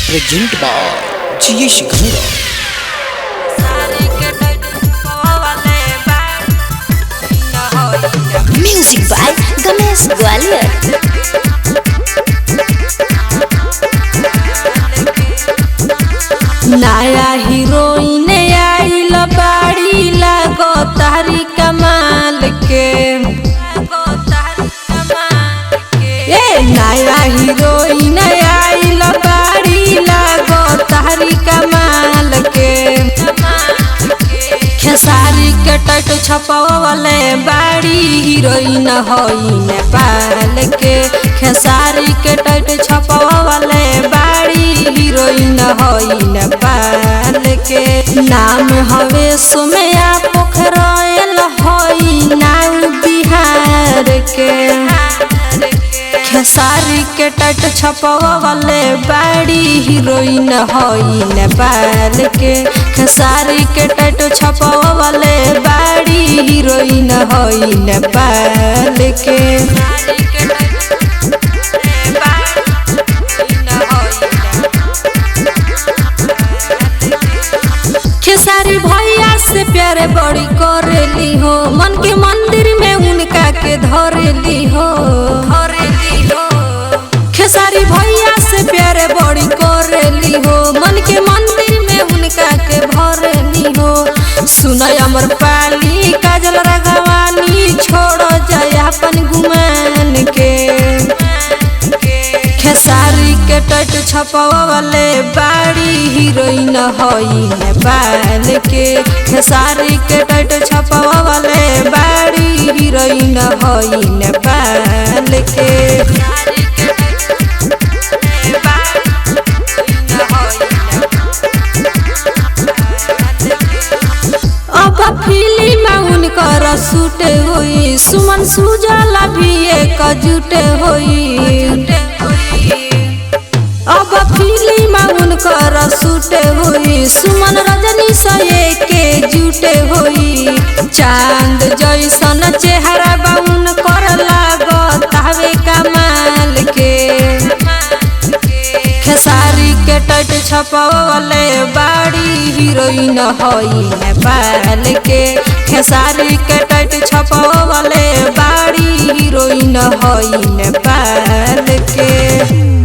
Present by GS Ganga. Music by Ganesh Gwalior. नया heroine आइल बाड़ी लागो तारी कमाल के। नया हीरोइन आइल बाड़ी लागो तारी कमाल के। खेसारी के टट छपवले बाड़ी हीरोइन होई नेपाल के। खेसारी के टट छपवले बाड़ी हीरोइन होई नेपाल के। नाम हवे सुमया पोखरल होई नाम बिहार के। खेसारी के टट छपवले बाड़ी हीरोइन होई नेपाल के। खेसारी के टट छपवले बाड़ी हीरोइन होई नेपाल के। खेसारी भैया से प्यारे बड़ी करेली हो। मन के मंदिर में उनका के धरेली हो। खेसारी भैया से प्यारे बड़ी करेली हो। मन के मंदिर में उनका के भरेली हो। सुनय अमर पाली काजल राघवानी छोड़ो जाय अपन गुमान के। खेसारी के टट छपवले बाड़ी हीरोइन होई नेपाल के। खेसारी के टट छपवले बाड़ी हीरोइन होई नेपाल के। अब फिल्म उनकर शूट हुई। सुमन सुजला भी एक जुट हुई। अब फिल्म उनकर शूट हुई। सुमन रजनी सये के जुट हुई। चांद जैसन चेहरा बाउन कर लागत हवे कमाल के। खेसारी के टट छपवले बाड़ी हीरोइन होई नेपाल के। खेसारी के टट छपवले बाड़ी हीरोइन होई नेपाल के।